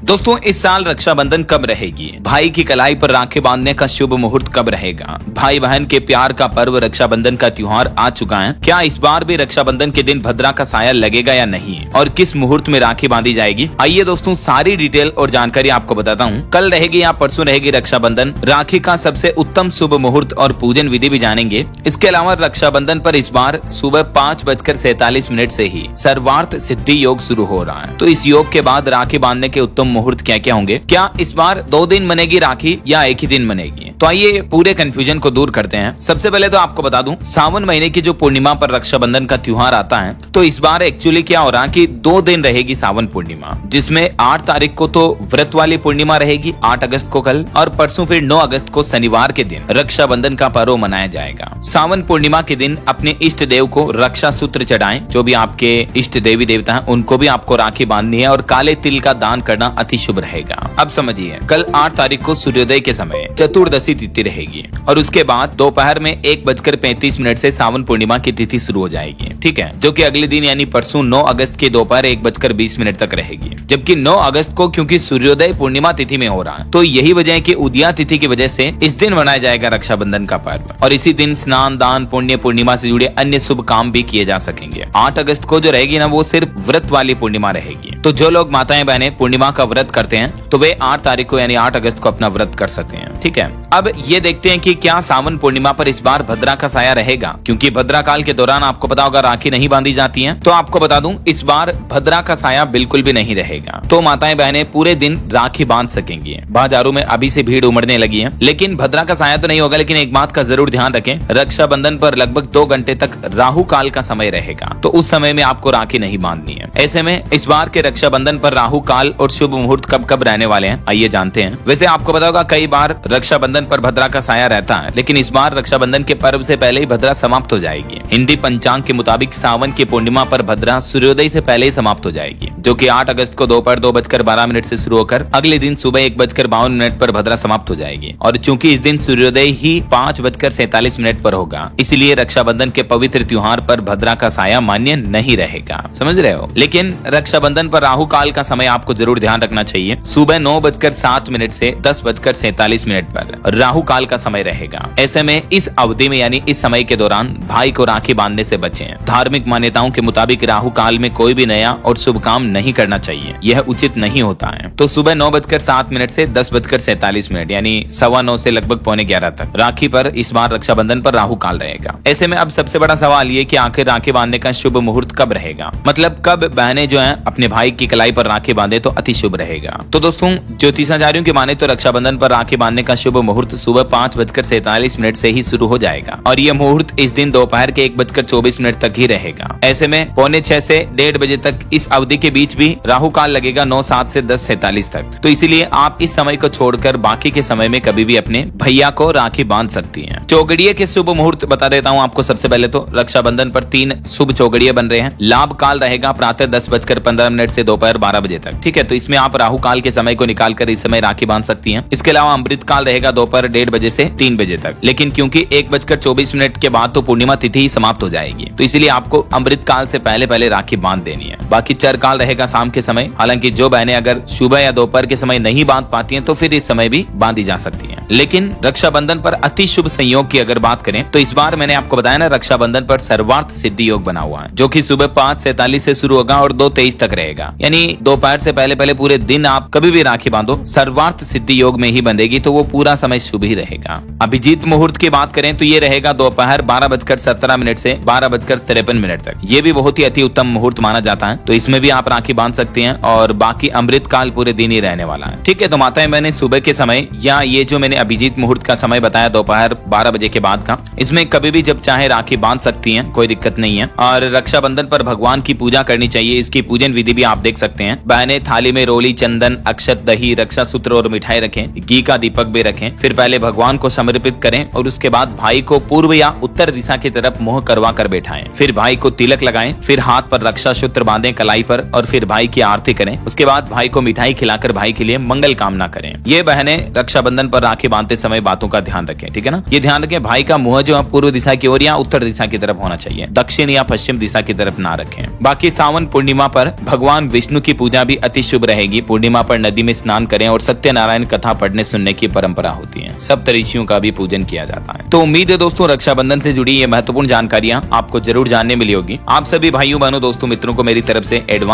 दोस्तों इस साल रक्षाबंधन कब रहेगी? भाई की कलाई पर राखी बांधने का शुभ मुहूर्त कब रहेगा? भाई बहन के प्यार का पर्व रक्षाबंधन का त्योहार आ चुका है। क्या इस बार भी रक्षाबंधन के दिन भद्रा का साया लगेगा या नहीं, और किस मुहूर्त में राखी बांधी जाएगी? आइए दोस्तों सारी डिटेल और जानकारी आपको बताता हूँ। कल रहेगी या परसों रहेगी रक्षाबंधन, राखी का सबसे उत्तम शुभ मुहूर्त और पूजन विधि भी जानेंगे। इसके अलावा रक्षाबंधन पर इस बार सुबह 5:47 से ही सर्वार्थ सिद्धि योग शुरू हो रहा है। तो इस योग के बाद राखी बांधने के उत्तम मुहूर्त क्या क्या होंगे? क्या इस बार 2 दिन बनेगी राखी या एक ही दिन बनेगी? तो आइए पूरे कंफ्यूजन को दूर करते हैं। सबसे पहले तो आपको बता दूं, सावन महीने की जो पूर्णिमा पर रक्षाबंधन का त्योहार आता है, तो इस बार एक्चुअली क्या हो रहा है कि 2 दिन रहेगी सावन पूर्णिमा, जिसमें 8 तारीख को तो व्रत वाली पूर्णिमा रहेगी, 8 अगस्त को कल, और परसों फिर 9 अगस्त को शनिवार के दिन रक्षाबंधन का पर्व मनाया जाएगा। सावन पूर्णिमा के दिन अपने इष्ट देव को रक्षा सूत्र चढ़ाएं। जो भी आपके इष्ट देवी देवता हैं उनको भी आपको राखी बांधनी है, और काले तिल का दान करना अति शुभ रहेगा। अब समझिए, कल 8 तारीख को सूर्योदय के समय चतुर्दशी तिथि रहेगी, और उसके बाद दोपहर में 1:35 से सावन पूर्णिमा की तिथि शुरू हो जाएगी। ठीक है, जो कि अगले दिन यानी परसों 9 अगस्त के दोपहर 1:20 तक रहेगी। जबकि 9 अगस्त को क्योंकि सूर्योदय पूर्णिमा तिथि में हो रहा है, तो यही वजह है कि उदया तिथि की वजह से इस दिन मनाया जाएगा रक्षाबंधन का पर्व, और इसी दिन स्नान, दान, पुण्य, पूर्णिमा से जुड़े अन्य शुभ काम भी किए जा सकेंगे। 8 अगस्त को जो रहेगी ना, वो सिर्फ व्रत वाली पूर्णिमा रहेगी। तो जो लोग माताएं बहनें पूर्णिमा का व्रत करते हैं, तो वे 8 तारीख को यानी 8 अगस्त को अपना व्रत कर सकते हैं। ठीक है, अब ये देखते हैं कि क्या सावन पूर्णिमा पर इस बार भद्रा का साया रहेगा, क्योंकि भद्रा काल के दौरान आपको पता होगा राखी नहीं बांधी जाती है। तो आपको बता दूं, इस बार भद्रा का साया बिल्कुल भी नहीं रहेगा। तो माताएं बहनें पूरे दिन राखी बांध सकेंगी। बाजारों में अभी से भीड़ उमड़ने लगी है, लेकिन भद्रा का साया तो नहीं होगा। लेकिन एक बात का जरूर ध्यान रखें, रक्षाबंधन पर लगभग 2 घंटे तक राहु काल का समय रहेगा, तो उस समय में आपको राखी नहीं बांधनी है। ऐसे में इस बार के रक्षाबंधन पर राहु काल और शुभ मुहूर्त कब कब रहने वाले हैं, आइए जानते हैं। वैसे आपको पता होगा कई बार रक्षाबंधन पर भद्रा का साया रहता है, लेकिन इस बार रक्षाबंधन के पर्व से पहले ही भद्रा समाप्त हो जाएगी। हिंदी पंचांग के मुताबिक सावन की पूर्णिमा पर भद्रा सूर्योदय से पहले ही समाप्त हो जाएगी, जो कि 8 अगस्त को दोपहर 2:12 से शुरू होकर अगले दिन सुबह 1:52 पर भद्रा समाप्त हो जाएगी। और चूंकि इस दिन सूर्योदय ही 5:47 पर होगा, इसलिए रक्षाबंधन के पवित्र त्योहार पर भद्रा का साया मान्य नहीं रहेगा। समझ रहे हो? लेकिन रक्षाबंधन पर राहु काल का समय आपको जरूर ध्यान रखना चाहिए। सुबह 9:07 से 10:47 पर राहु काल का समय रहेगा। ऐसे में इस अवधि में यानी इस समय के दौरान भाई को राखी बांधने से बचें। धार्मिक मान्यताओं के मुताबिक राहु काल में कोई भी नया और शुभ काम नहीं करना चाहिए, यह उचित नहीं होता है। तो सुबह 9:07 से 10:47 यानी 9:15 से लगभग 11:15 तक राखी पर इस बार रक्षाबंधन पर राहु काल रहेगा। ऐसे में अब सबसे बड़ा सवाल ये कि आखिर राखी बांधने का शुभ मुहूर्त कब रहेगा, मतलब कब बहनें जो हैं अपने भाई की कलाई पर राखी बांधे तो अति शुभ रहेगा। तो दोस्तों ज्योतिषाचार्यों की माने तो रक्षाबंधन पर राखी बांधने का शुभ मुहूर्त सुबह 5:47 से ही शुरू हो जाएगा, और यह मुहूर्त इस दिन दोपहर के 1:24 तक ही रहेगा। ऐसे में 6:45 से 1:30 बजे तक इस अवधि के बीच भी राहु काल लगेगा 9:07 से 10:47 तक। तो इसीलिए आप इस समय को छोड़कर बाकी के समय में कभी भी अपने भैया को राखी बांध सकती हैं। चौगड़िए के शुभ मुहूर्त बता देता हूँ आपको। सबसे पहले तो रक्षाबंधन पर 3 शुभ चौगड़िए बन रहे हैं। लाभ काल रहेगा प्रातः 10:15 से दोपहर 12 बजे तक। ठीक है, तो इसमें आप राहु काल के समय को निकालकर इस समय राखी बांध सकती हैं। इसके अलावा अमृत काल रहेगा दोपहर 1:30 बजे से 3 बजे तक, लेकिन क्योंकि 1:24 के बाद तो पूर्णिमा तिथि ही समाप्त हो जाएगी, तो इसीलिए आपको अमृत काल से पहले राखी बांध देनी है। बाकी चर काल रहेगा शाम के समय। हालांकि जो बहनें अगर सुबह या दोपहर के समय नहीं बांध पाती हैं, तो फिर इस समय भी बांधी जा सकती हैं। लेकिन रक्षाबंधन पर अति शुभ संयोग की अगर बात करें, तो इस बार मैंने आपको बताया ना, रक्षाबंधन पर सर्वार्थ सिद्धि योग बना हुआ है, जो कि सुबह 5:47 से शुरू होगा और 2:23 तक रहेगा। यानी दोपहर से पहले पूरे दिन आप कभी भी राखी बांधो, सर्वार्थ सिद्धि योग में ही बंधेगी, तो वो पूरा समय शुभ ही रहेगा। अभिजीत मुहूर्त की बात करें तो ये रहेगा दोपहर 12:17 से 12:53 तक। ये भी बहुत ही अति उत्तम मुहूर्त माना जाता है, तो इसमें भी आप राखी बांध सकते हैं, और बाकी अमृत काल पूरे दिन ही रहने वाला है। ठीक है, तो माताएं मैंने सुबह के समय या ये जो मैंने अभिजीत मुहूर्त का समय बताया दोपहर 12 बजे के बाद का, इसमें कभी भी जब चाहे राखी बांध सकती हैं, कोई दिक्कत नहीं है। और रक्षाबंधन पर भगवान की पूजा करनी चाहिए। इसकी पूजन विधि भी आप देख सकते हैं। बहनें थाली में रोली, चंदन, अक्षत, दही, रक्षा सूत्र और मिठाई रखें। घी का दीपक भी रखें। फिर पहले भगवान को समर्पित करें, और उसके बाद भाई को पूर्व या उत्तर दिशा की तरफ मुंह करवा कर बैठाएं। फिर भाई को तिलक लगाएं। फिर हाथ पर रक्षा सूत्र बांधें कलाई पर, और और फिर भाई की आरती करें। उसके बाद भाई को मिठाई खिलाकर भाई के लिए मंगल कामना करें। ये बहनें रक्षाबंधन पर राखी बांधते समय बातों का ध्यान रखें, ठीक है ना। ये ध्यान रखें भाई का मुंह जो है पूर्व दिशा की ओर या उत्तर दिशा की तरफ होना चाहिए, दक्षिण या पश्चिम दिशा की तरफ ना रखें। बाकी सावन पूर्णिमा पर भगवान विष्णु की पूजा भी अति शुभ रहेगी। पूर्णिमा पर नदी में स्नान करें और सत्यनारायण कथा पढ़ने सुनने की परंपरा होती है। सप्तऋषियों का भी पूजन किया जाता है। तो उम्मीद है दोस्तों रक्षाबंधन से जुड़ी ये महत्वपूर्ण जानकारियां आपको जरूर जानने मिली होगी। आप सभी भाइयों बहनों दोस्तों मित्रों को मेरी तरफ से एडवांस